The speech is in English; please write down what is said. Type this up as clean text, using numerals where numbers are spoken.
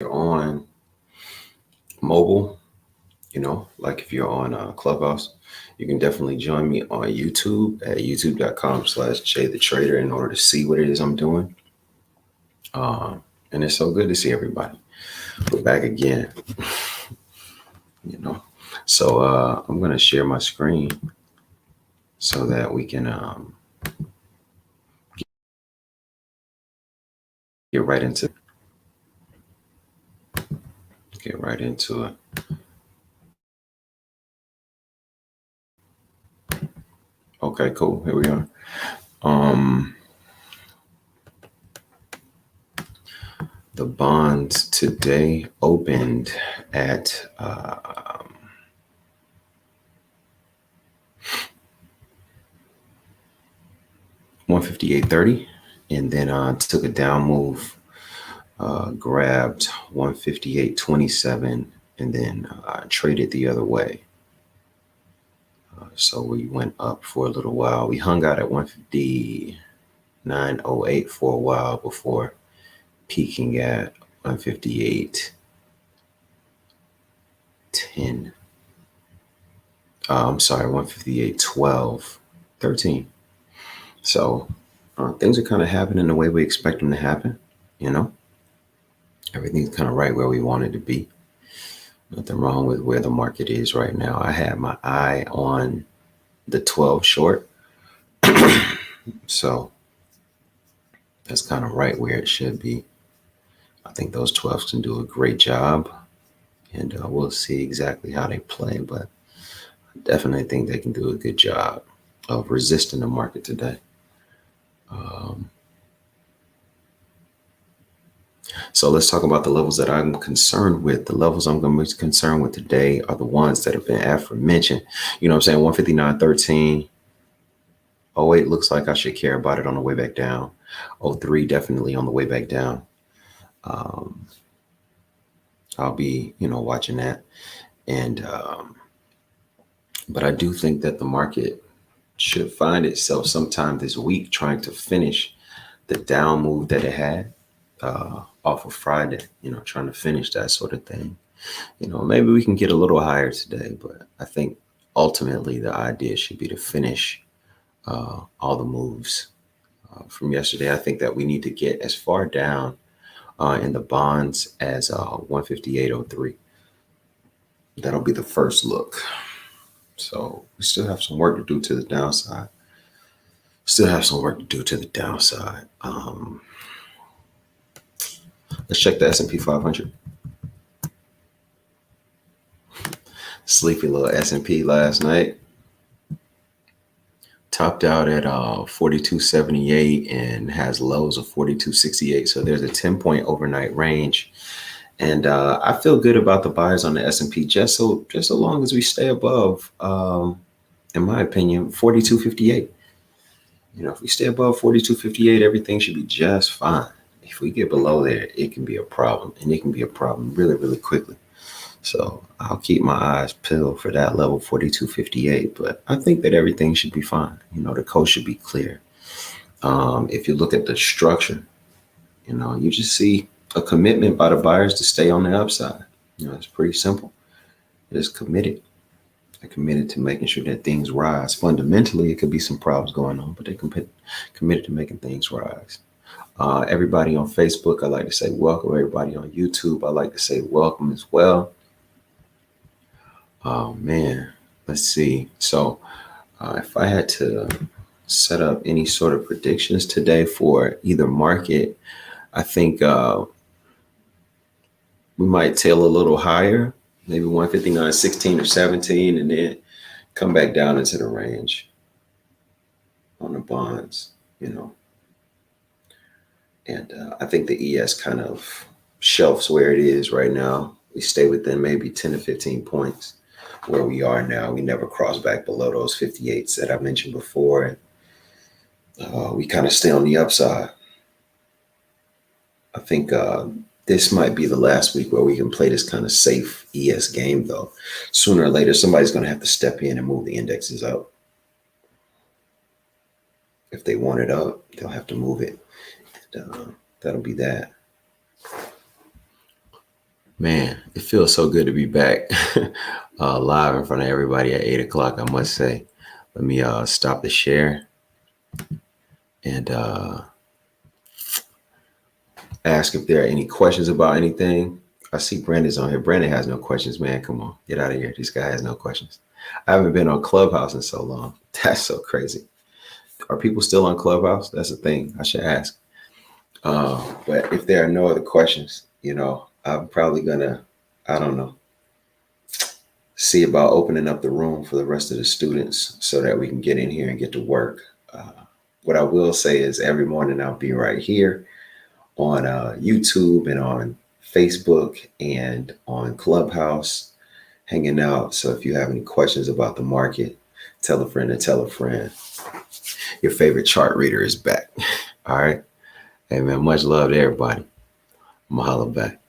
you're on mobile, like if you're on Clubhouse, you can definitely join me on YouTube at youtube.com/Jay the Trader in order to see what it is I'm doing. And it's so good to see everybody. We're back again, you know. So I'm going to share my screen so that we can get right into it. Okay, cool. Here we are. Um, the bonds today opened at 158.30, and then took a down move, grabbed 158.27, and then traded the other way. So we went up for a little while. We hung out at 159.08 for a while before peaking at 158.10. I'm sorry, 158.12, 13. So things are kind of happening the way we expect them to happen. Everything's kind of right where we want it to be. Nothing wrong with where the market is right now. I had my eye on the 12 short. So that's kind of right where it should be. I think those 12s can do a great job, and we'll see exactly how they play. But I definitely think they can do a good job of resisting the market today. So let's talk about the levels that I'm concerned with. The levels I'm going to be concerned with today are the ones that have been aforementioned. You know what I'm saying? 159.13. 08 looks like I should care about it on the way back down. 03 definitely on the way back down. I'll be, watching that. And but I do think that the market should find itself sometime this week trying to finish the down move that it had off of Friday, trying to finish that sort of thing. Maybe we can get a little higher today, but I think ultimately the idea should be to finish all the moves from yesterday. I think that we need to get as far down in the bonds as 158.03. That'll be the first look. So we still have some work to do to the downside. Let's check the S&P 500. Sleepy little S&P last night. Topped out at 42.78 and has lows of 42.68. So there's a 10-point overnight range. And I feel good about the buyers on the S&P just so long as we stay above, in my opinion, 42.58. If we stay above 42.58, everything should be just fine. If we get below there, it can be a problem, and it can be a problem really, really quickly. So I'll keep my eyes peeled for that level 42.58, but I think that everything should be fine. The coast should be clear. If you look at the structure, you just see a commitment by the buyers to stay on the upside. It's pretty simple. They're just committed. They're committed to making sure that things rise. Fundamentally, it could be some problems going on, but they're committed to making things rise. Everybody on Facebook, I like to say welcome. Everybody on YouTube, I like to say welcome as well. Oh, man. Let's see. So if I had to set up any sort of predictions today for either market, I think we might tail a little higher, maybe 159.16 or 17, and then come back down into the range on the bonds, And I think the ES kind of shelves where it is right now. We stay within maybe 10 to 15 points where we are now. We never cross back below those 58s that I mentioned before. And we kind of stay on the upside. I think this might be the last week where we can play this kind of safe ES game, though. Sooner or later, somebody's going to have to step in and move the indexes up. If they want it up, they'll have to move it. And, that'll be that. Man, it feels so good to be back live in front of everybody at 8 o'clock, I must say. Let me stop the share and ask if there are any questions about anything. I see Brandon's on here. Brandon has no questions, man. Come on, get out of here. This guy has no questions. I haven't been on Clubhouse in so long. That's so crazy. Are people still on Clubhouse? That's the thing. I should ask. But if there are no other questions, I'm probably gonna, I don't know, see about opening up the room for the rest of the students so that we can get in here and get to work. What I will say is every morning I'll be right here on YouTube and on Facebook and on Clubhouse hanging out. So if you have any questions about the market, tell a friend to tell a friend. Your favorite chart reader is back. All right. Hey, man, much love to everybody. Mahalo back.